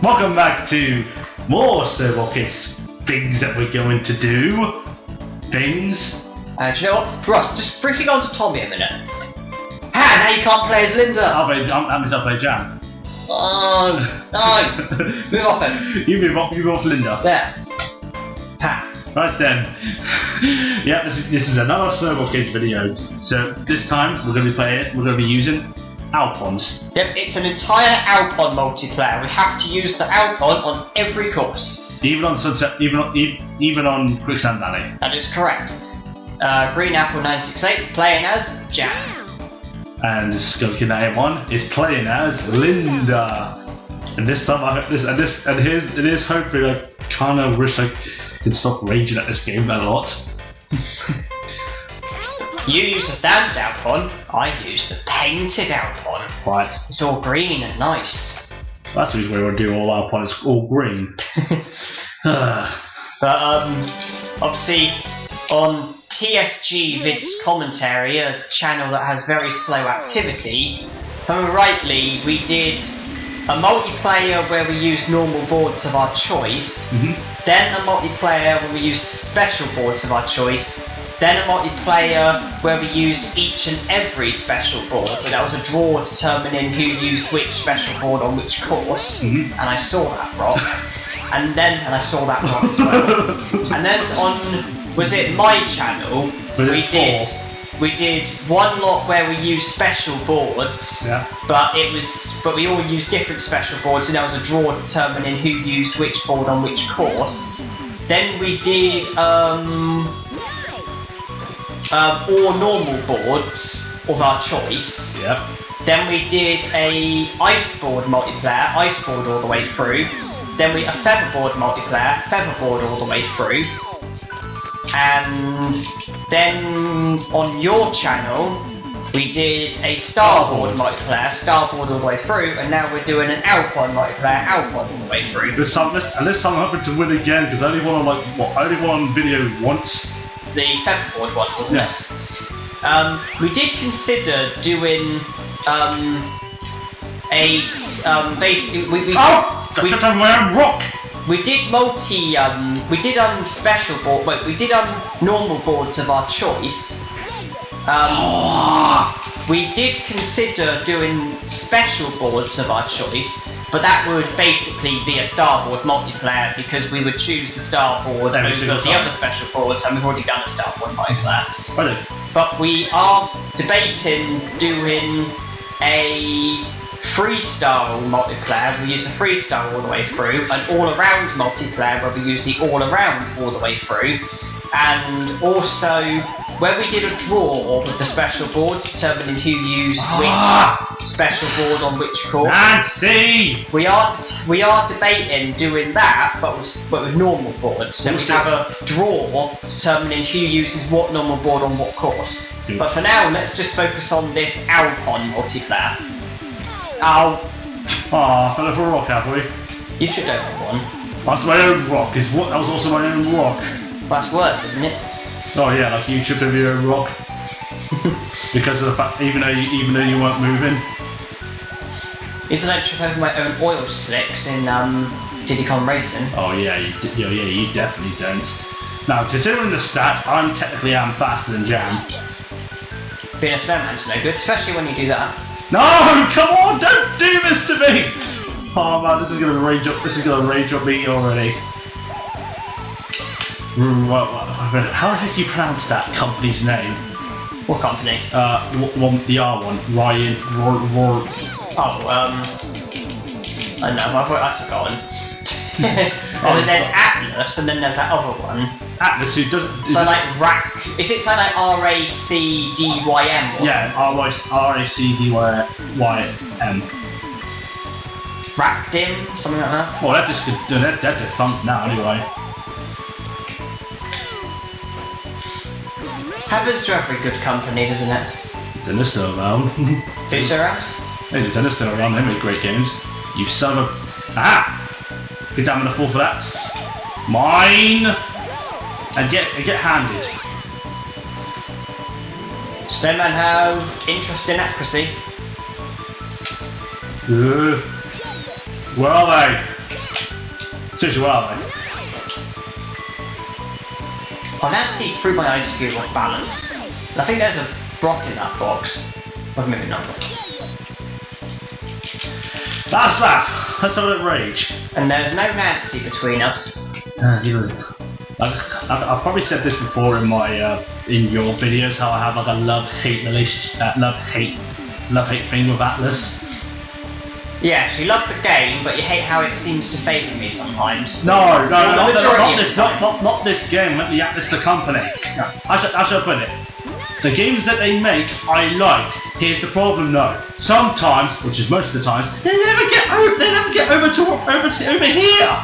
Welcome back to more Snowboard Kids things that we're going to do. Things. And you know what? Ross, just briefly go on to Tommy a minute. Ha! Now you can't play as Linda! I'll play Jam. Oh, no! Move off him. You move off Linda. There. Ha! Right then. Yeah, this is another Snowboard Kids video. So this time we're going to be using Alpines. Yep, it's an entire Alpine multiplayer. We have to use the Alpine on every course. Even on Sunset, even on Quicksand Valley. That is correct. Green Apple 968 playing as Jam. And Skunky 91 is playing as Linda. And this time I hope it is hopefully I kind of wish I could stop raging at this game a lot. You use the standard Alpine, I use the painted Alpine. Right. It's all green and nice. That's the reason we want to do all Alpine, it's all green. But obviously on TSG Vids Commentary, a channel that has very slow activity, if I remember rightly, we did a multiplayer where we used normal boards of our choice, then a multiplayer where we used special boards of our choice, then a multiplayer where we used each and every special board, but that was a draw determining who used which special board on which course, and I saw that rock, and I saw that rock as well. And then on, was it my channel, we did one lot where we used special boards, but we all used different special boards, and there was a draw determining who used which board on which course. Then we did all normal boards of our choice. Then we did a ice board multiplayer, ice board all the way through. Then a featherboard multiplayer, featherboard all the way through. And then on your channel, we did a starboard multiplayer, starboard all the way through, and now we're doing an Alpine multiplayer, Alpine all the way through. This time I'm hoping to win again because I only won on video once. The featherboard one, wasn't it? We did consider doing basically we tripped over my own rock. We did special board. Wait, we did normal boards of our choice. We did consider doing special boards of our choice, but that would basically be a starboard multiplayer because we would choose the starboard over the other special boards, and we've already done a starboard multiplayer. Really? But we are debating doing a freestyle multiplayer. We use the freestyle all the way through, an all-around multiplayer where we use the all-around all the way through, and also where we did a draw with the special boards determining who used which special board on which course. Nancy! We are debating doing that, but with normal boards. So we have a draw determining who uses what normal board on what course. But for now, let's just focus on this Alpine multiplayer. Ow! Fell over a rock, have we? You should go for one. That's my own rock. That was also my own rock. That's worse, isn't it? Oh yeah, like you tripped over your own rock. Because of the fact, even though you weren't moving. Isn't I trip over my own oil slicks in Diddy Kong Racing? Oh yeah, you definitely don't. Now, considering the stats, I technically am faster than Jam. Being a snowman's no good, especially when you do that. No, come on, don't do this to me! Oh man, this is gonna rage up me already. How the heck do you pronounce that company's name? What company? The R one. Ryan. I know, I've forgotten. And then there's Atlus, and then there's that other one. Atlus, who doesn't. So is it something like RACDYM? Yeah, RACDYM. Racdym, something like that. Well, they're defunct now anyway. Happens to every good company, doesn't it? Nintendo's still around. Who's still around? Hey, Nintendo's still around, they make great games. You son of a... Ah! Good damn, I'm gonna fall for that. Mine! And get handed. Snowmen have interest in accuracy. Where are they? Seriously, what are they? I now see through my ice cube off balance. And I think there's a Brock in that box. Or maybe not. That's that! Let's have a little rage. And there's no Nancy between us. I've probably said this before in my in your videos how I have like a love-hate relationship, love-hate thing with Atlus. Yes, you love the game, but you hate how it seems to favour me sometimes. No, not this game. The Atlus, the company. No, how should I put it? The games that they make, I like. Here's the problem, though. Sometimes, which is most of the times, they never get over here.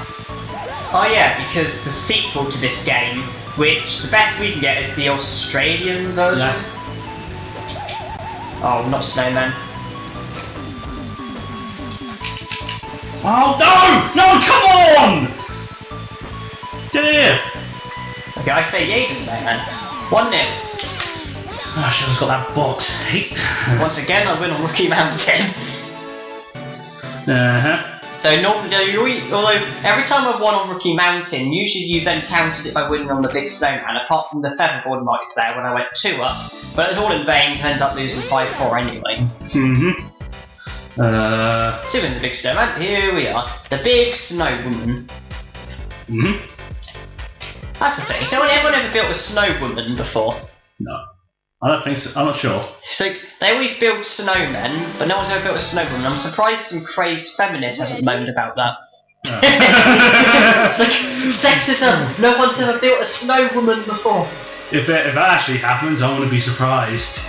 Oh yeah, because the sequel to this game, which the best we can get is the Australian version. Yes. Oh, not Snowman. Oh no! Come on! Get here! Okay, I say yay to Snowman. 1-0. Oh, I should have got that box. Once again, I win on Rookie Mountain. Although every time I've won on Rookie Mountain, usually you then counted it by winning on the Big Snowman, apart from the Featherboard multiplayer when I went 2-up. But it was all in vain, ended up losing 5-4 anyway. Still in the Big Snowman, here we are. The Big Snow Woman. That's the thing, has anyone ever built a Snow Woman before? No. I don't think so. I'm not sure. So, they always build snowmen, but no one's ever built a snow woman. I'm surprised some crazed feminist hasn't moaned about that. It's like, sexism! No one's ever built a snow woman before. If that actually happens, I want to be surprised.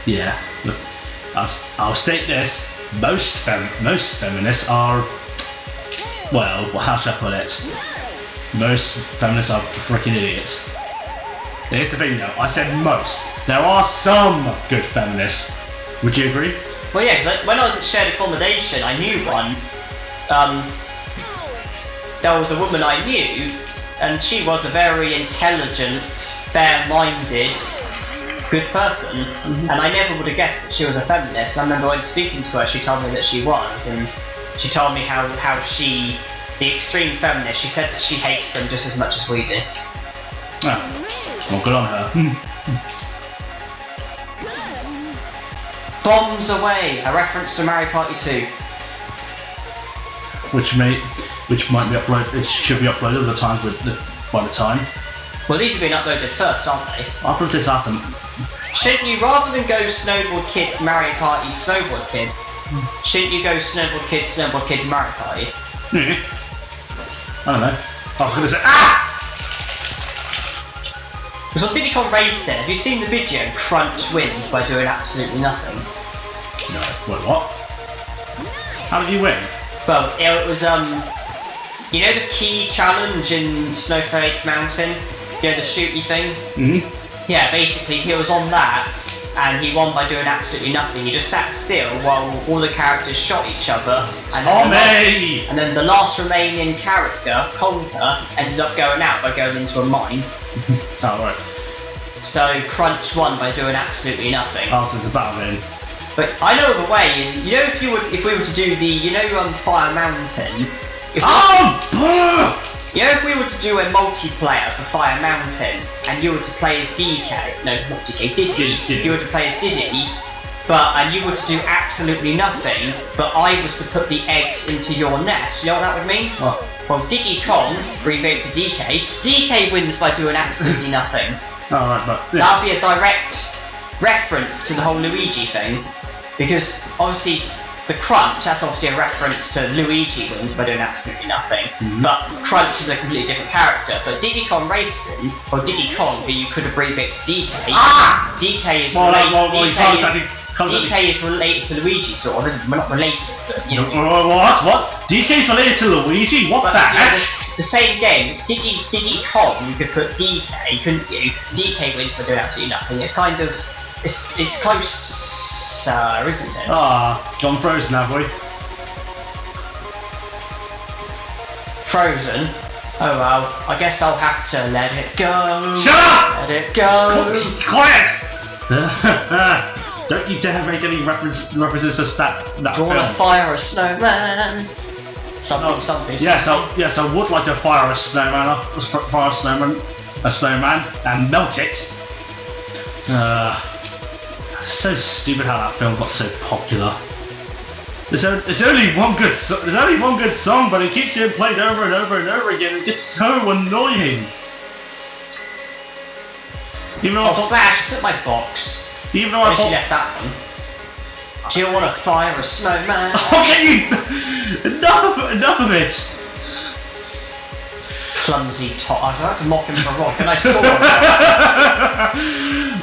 Yeah, look, I'll state this. Most feminists are, well, how should I put it? Most feminists are freaking idiots. Here's the thing though, I said most. There are some good feminists. Would you agree? Well yeah, because when I was at shared accommodation, I knew one. There was a woman I knew, and she was a very intelligent, fair-minded, good person, and I never would have guessed that she was a feminist. I remember when speaking to her, she told me that she was, and she told me how she, the extreme feminist, she said that she hates them just as much as we did. Oh, well, good on her. Bombs Away, a reference to Mario Party 2. Which might be uploaded. It should be uploaded at the time by the time. Well, these have been uploaded first, aren't they? After this happened. Shouldn't you, rather than go Snowboard Kids, Mario Party, Snowboard Kids, shouldn't you go Snowboard Kids, Mario Party? I don't know. I was gonna say Because on Diddy Kong Racing, have you seen the video Crunch wins by doing absolutely nothing? No. Wait, what? How did you win? Well, it was, you know the key challenge in Snowflake Mountain? You know, the shooty thing? Yeah, basically he was on that, and he won by doing absolutely nothing. He just sat still while all the characters shot each other, and then the last remaining character, Conker, ended up going out by going into a mine. Oh, right. So Crunch won by doing absolutely nothing. After the battle then. But I know of a way, and you know if we were to do the, you know Fire Mountain? You know if we were to do a multiplayer for Fire Mountain, and you were to play as DK, no, not DK, Diddy. You were to play as Diddy, and you were to do absolutely nothing, but I was to put the eggs into your nest, you know what that would mean? What? Well, Diddy Kong, abbreviated to DK, DK wins by doing absolutely nothing. Oh, right, but... Yeah. That would be a direct reference to the whole Luigi thing, because obviously the Crunch, that's obviously a reference to Luigi wins by doing absolutely nothing, but Crunch is a completely different character. But Diddy Kong Racing, or Diddy Kong, but you could abbreviate to DK, DK is DK is related to Luigi, sort of, isn't it? We're not related, but, you know. What? DK's related to Luigi? What the heck? The same game, Diddy Kong, you could put DK, couldn't you? DK wins by doing absolutely nothing. It's kind of, it's close, isn't it? Gone frozen, have we? Frozen? Oh well, I guess I'll have to let it go. Shut up! Let it go. Quiet! Don't you dare make any references to that Do you want to fire a snowman? Something. Yes, I would like to fire a snowman and melt it. So stupid how that film got so popular. There's only one good song, but it keeps getting played over and over and over again. It gets so annoying. Even though Flash, took my box. Even though she left that one. Do you want to fire a snowman? Okay, enough of it. Clumsy tot. I'd like to mock him for rock, and I saw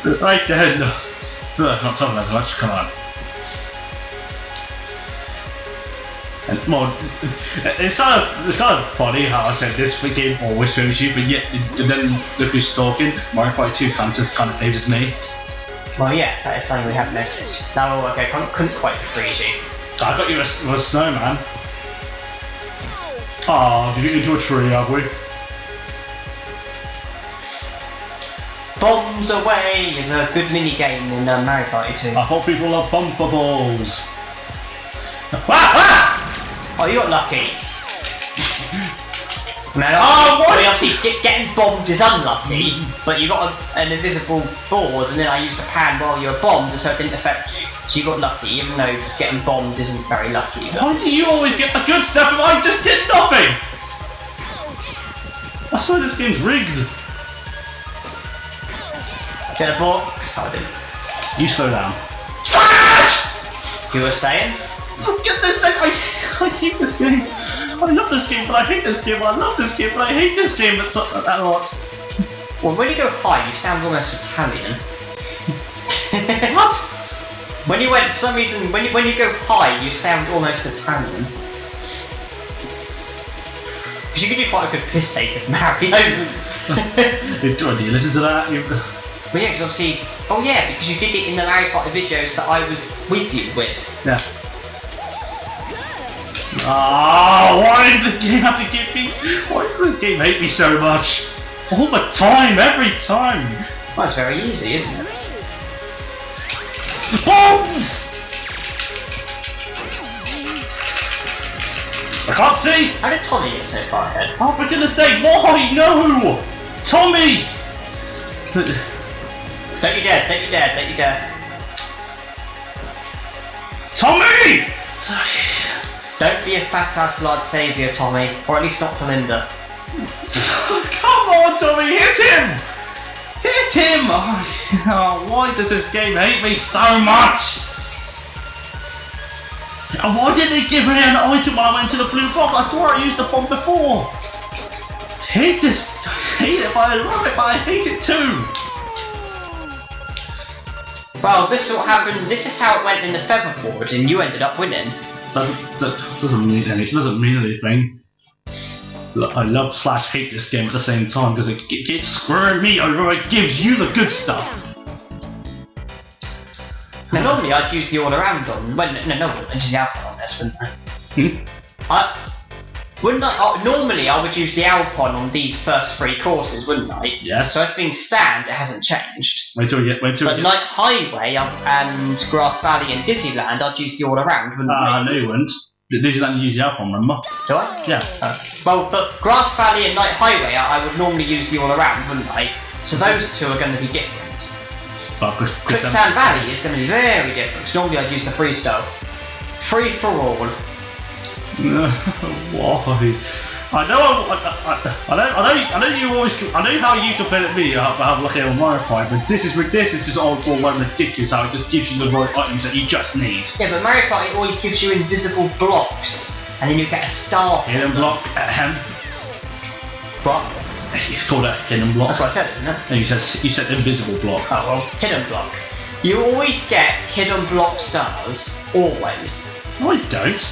him. Right then. Not talking as much. Come on. And more, it's kind of funny how I said this game always favours you, but yet then look who's talking. Mario Party 2 kind of favours me. Well, yes, that is something we have noticed. Now, okay, couldn't quite freeze you. I got you a snowman. Oh, did you get into a tree, have we? Bombs Away is a good mini game in Mario Party 2. I thought people love bumper balls. Ah! Oh, you got lucky. Man, obviously getting bombed is unlucky, but you got an invisible board, and then I used a pan while you were bombed, so it didn't affect you. So you got lucky, even though getting bombed isn't very lucky. Why do you always get the good stuff and I just get nothing? I swear this game's rigged. Get a box. I didn't. You slow down. You were saying? For goodness sake, I hate this game. I love this game, but I hate this game. I love this game, but I hate this game. That's a lot. Well, when you go high, you sound almost Italian. What? When you went, for some reason, when you go high, you sound almost Italian. Because you can do quite a good piss take of Mario. Do you listen to that? Well, yeah, because obviously, because you did it in the Mario Party videos that I was with you with. Yeah. Ah, why does the game have to give me? Why does this game hate me so much? All the time, every time. Well, it's very easy, isn't it? Bombs! I can't see. How did Tommy get so far ahead? Oh, for goodness sake! Why? No, Tommy! Don't you dare! Don't you dare! Don't you dare! Tommy! Don't be a fat ass lad saviour, Tommy, or at least not to Linda. Come on, Tommy, hit him! Hit him! Oh, why does this game hate me so much? And why did they give me an item when I went to the blue box? I swore I used the bomb before. Hate it, but I love it, but I hate it too. Well, this is what happened. This is how it went in the featherboard, and you ended up winning. That doesn't mean anything. It doesn't mean anything. Look, I love / hate this game at the same time because it keeps screwing me over. It gives you the good stuff. Now, normally I'd use the all around on. Well, no, I'd use the Alpine on this, wouldn't I? Normally I would use the Alpine on these first 3 courses, wouldn't I? Yes. So as being stand, it hasn't changed. Wait till we get. But Night Highway and Grass Valley and Disneyland, I'd use the all around, wouldn't I? No, you wouldn't. Disneyland use the Alpine, remember? Do I? Yeah. Well, but Grass Valley and Night Highway, I would normally use the all around, wouldn't I? So those two are going to be different. But Quicksand Valley is going to be very different. So normally I'd use the freestyle. Free for all. Why? I know you always. I know how you complain at me about how lucky I'm Mario Party, but this is just all ridiculous. How it just gives you the right items that you just need. Yeah, but Mario Party always gives you invisible blocks, and then you get a star. Hidden block. What? It's called a hidden block. That's what I said, isn't it? No, you said invisible block. Oh well, hidden block. You always get hidden block stars, always. No, I don't.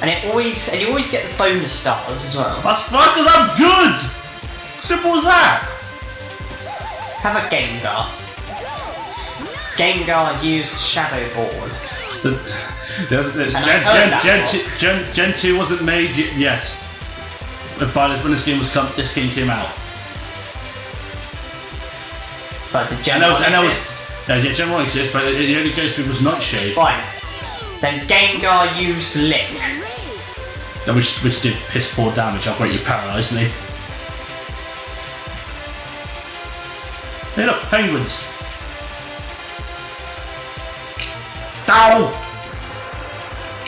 And you always get the bonus stars as well. That's because I'm good! Simple as that! Have a Gengar. Gengar used Shadow Ball. Gen 2 wasn't made yet. When this game came out. But the Gen 1 exist. Yeah, General exists, but it only goes through his nightshade. Fine. Then Gengar used Lick. Which did piss poor damage. I bet you paralysed me. Hey look, penguins. Ow!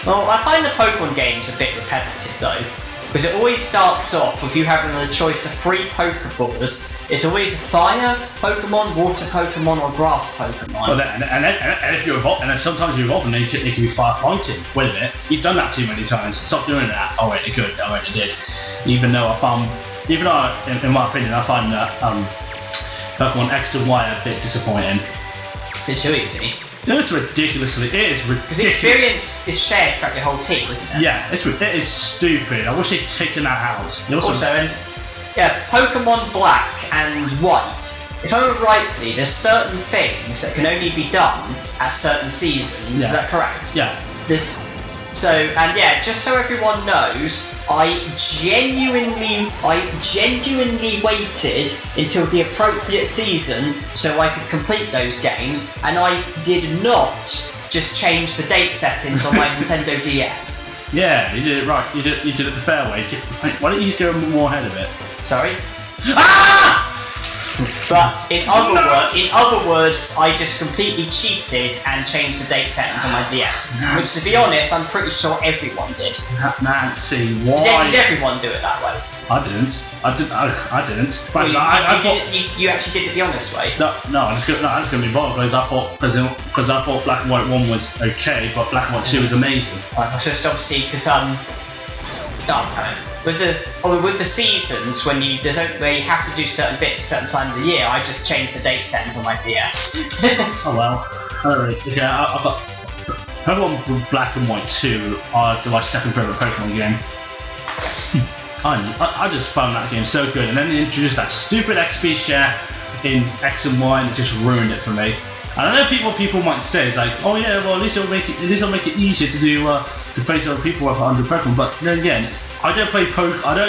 Well, I find the Pokemon games a bit repetitive though, because it always starts off with you having the choice of 3 Pokeballs. It's always a fire Pokemon, water Pokemon, or grass Pokemon. Well, and if you evolve, and then sometimes you evolve, and then it can be firefighting. Wait a minute, you've done that too many times. Stop doing that. Oh wait, it could. Oh wait, it did. Even though in my opinion, I find that Pokemon X and Y are a bit disappointing. Is it too easy? No, it's ridiculously. It is ridiculous. Because the experience is shared throughout your whole team, isn't it? Yeah, it is stupid. I wish they'd taken that out. Also, Pokemon Black and White. If I remember rightly, there's certain things that can only be done at certain seasons. Yeah. Is that correct? Yeah. Just so everyone knows, I genuinely waited until the appropriate season so I could complete those games, and I did not just change the date settings on my Nintendo DS. Yeah, you did it right. You did it the fair way. Why don't you just go more ahead of it? Sorry? Ah! But in other words, I just completely cheated and changed the date settings on my DS. Which, to be honest, I'm pretty sure everyone did. Nancy, why? Did everyone do it that way? I didn't. I didn't. Well, you actually did it the honest way. No, I just couldn't be bothered because I thought Black and White 1 was okay, but Black and White 2 was amazing. Right, just obviously because with the seasons when you have to do certain bits at certain times of the year, I just changed the date settings on my DS. Oh well. Alright, yeah, I've got Pokemon Black and White 2 are my second favourite Pokemon game. I just found that game so good, and then they introduced that stupid XP share in X and Y, and it just ruined it for me. And I know people might say it's like, oh yeah, well at least it'll make it easier to do to face other people with 100 Pokemon. But then again, I don't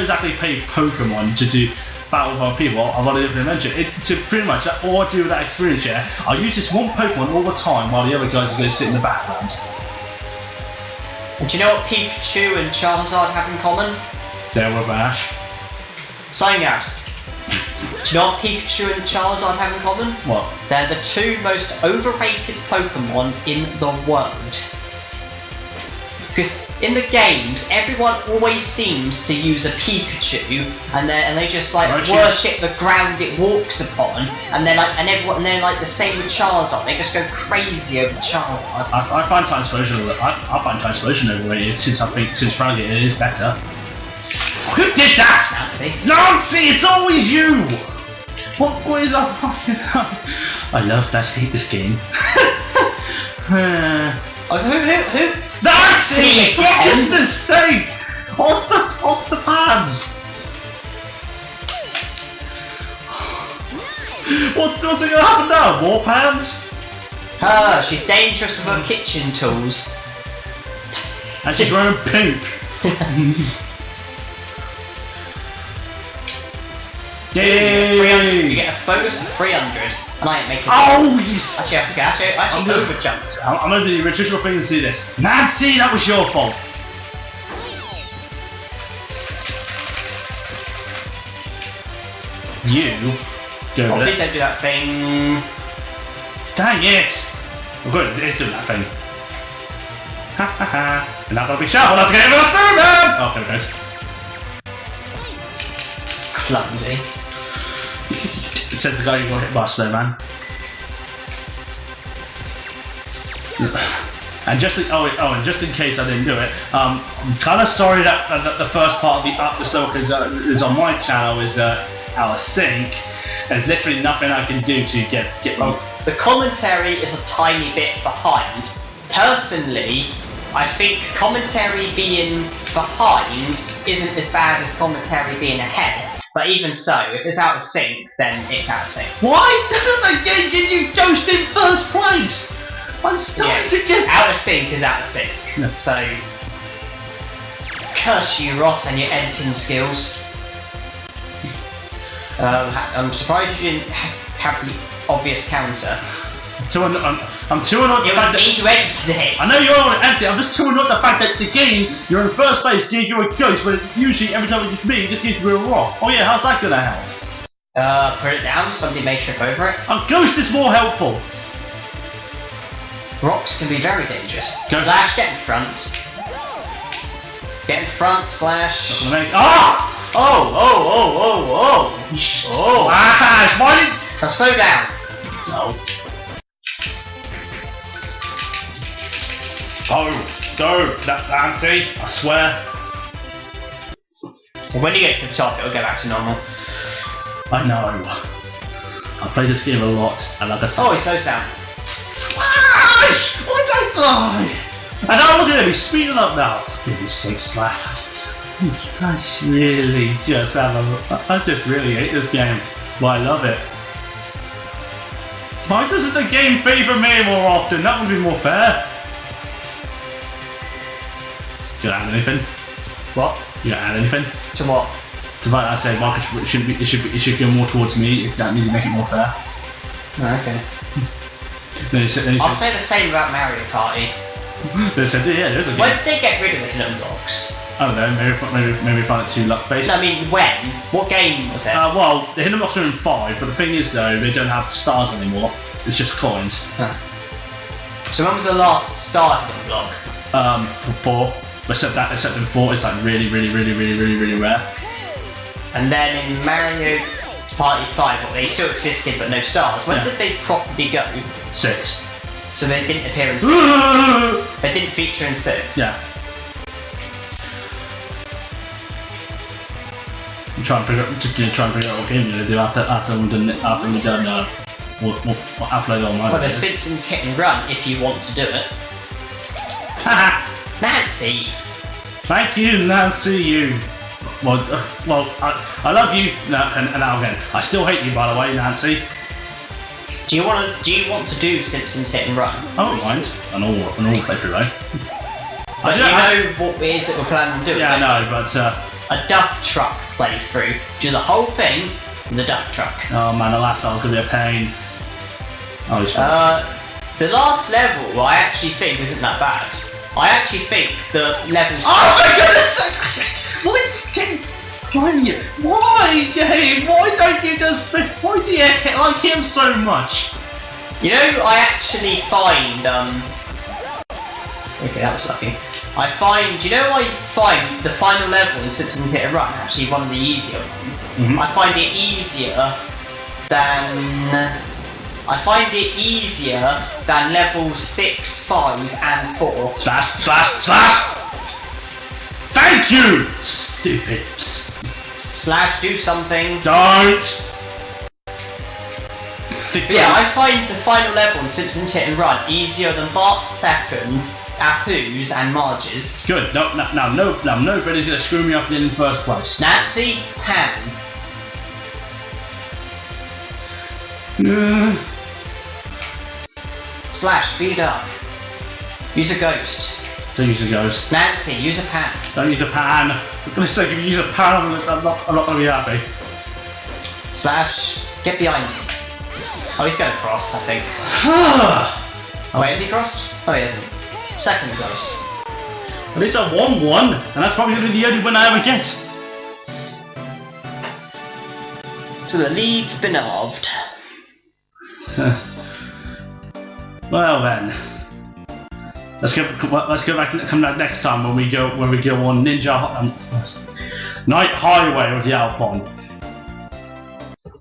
exactly play Pokemon to do battle with other people. I've already mentioned it. To pretty much all I do with that experience share, I use this one Pokemon all the time while the other guys are going to sit in the background. And do you know what Pikachu and Charizard have in common? There with Ash. Something else. Do you know what Pikachu and Charizard have in common? What? They're the 2 most overrated Pokemon in the world. Because in the games, everyone always seems to use a Pikachu, and they just worship the ground it walks upon, and they're like the same with Charizard. They just go crazy over Charizard. I find Typhlosion overrated since frankly it is better. Who did that? Nancy, it's always you! What is up? I hate this game. Who? Nancy! For goodness sake! Off the pads! What's going to happen now? More pads? She's dangerous with her kitchen tools. And she's wearing pink. Yay! You get a bonus of 300, and I ain't making it. Oh, you actually overjumped. I'm going to do the original thing and see this. Nancy, that was your fault. You go with it. Please don't do that thing. Dang it! Oh good, it is doing that thing. Ha ha ha. You're not going to be sharp enough to get into the snowman! Oh, there it goes. Clumsy. It says the guy who got hit by a snowman. And just in case I didn't do it, I'm kind of sorry that the first part of the Snowboard Kids is on my channel is out of sync. There's literally nothing I can do to get me. The commentary is a tiny bit behind. Personally, I think commentary being behind isn't as bad as commentary being ahead. But even so, if it's out of sync, then it's out of sync. Why doesn't the game give you Ghost in first place? I'm starting to get... Out of sync is out of sync. No. So, curse you, Ross, and your editing skills. I'm surprised you didn't have the obvious counter. too annoyed. I'm too annoyed. It was me who edited it. I know you're empty. I'm just too annoyed at the fact that the game, you're in first place, gives you a ghost, but usually every time it gets me, it just gives you a rock. Oh yeah, how's that gonna help? Put it down. Somebody may trip over it. A ghost is more helpful. Rocks can be very dangerous. Ghost. Slash, get in front. Get in front, Slash. Ah! Oh! Slash! Why did... Now slow down. No. Go, Nancy, I swear. Well, when you get to the top, it'll go back to normal. I know. I play this game a lot, and like I said... Oh, he slows down. Slash! Why don't die? And now look at him, he's speeding up now. For goodness sake, Slash. I really just I just really hate this game, but I love it. Why doesn't the game favour me more often? That would be more fair. You don't add anything? What? You don't add anything? To what? To what I said, Mark, it should go more towards me. If that means to make it more fair. Oh, okay. I'll say the same about Mario Party. They said, yeah, there's a game. When did they get rid of the hidden blocks? I don't know, maybe find it too luck based. No, I mean, when? What game was it? Well, the hidden blocks are in 5, but the thing is though, they don't have stars anymore. It's just coins. Huh. So when was the last star hidden block? 4. Except in 4, it's like really rare. And then in Mario Party 5, well, they still existed but no stars. When did they properly go? 6. So they didn't appear in 6. They didn't feature in 6. Yeah. I'm trying to figure out what game you're gonna do after we're done we'll upload online. Well, the Simpsons Hit and Run if you want to do it. Nancy! Thank you, Nancy, you. Well, I love you, and now again. I still hate you, by the way, Nancy. Do you want to do Simpsons Hit and Run? I don't mind. An all playthrough, though. But you know what it is that we're planning on doing? Yeah, I know, but a duff truck playthrough. Do the whole thing in the duff truck. Oh man, the last level's gonna be a pain. Oh, it's the last level I actually think isn't that bad. I actually think the levels. Oh my goodness! What's game? Why game? Why don't you just? Why do you like him so much? You know, I actually find okay, that was lucky. I find the final level in Simpsons Hit and Run actually one of the easier ones. Mm-hmm. I find it easier than levels 6, 5, and 4. Slash! Thank you, stupid. Slash, do something. Don't. But yeah, I find the final level in Simpsons Hit and Run easier than Bart's Second, Apu's, and Marge's. Good. Now nobody's gonna screw me up in the first place. Nancy, Pan. Slash, speed up. Use a ghost. Don't use a ghost. Nancy, use a pan. Don't use a pan. For goodness sake, if you use a pan, I'm not gonna be happy. Slash, get behind me. Oh, he's going to cross, I think. Oh, wait, is he crossed? Oh, he isn't. Second place. At least I won one, and that's probably gonna be the only win I ever get. So the lead's been halved. Well then, let's go back and come back next time when we go on Ninja Night Highway with the Alpine.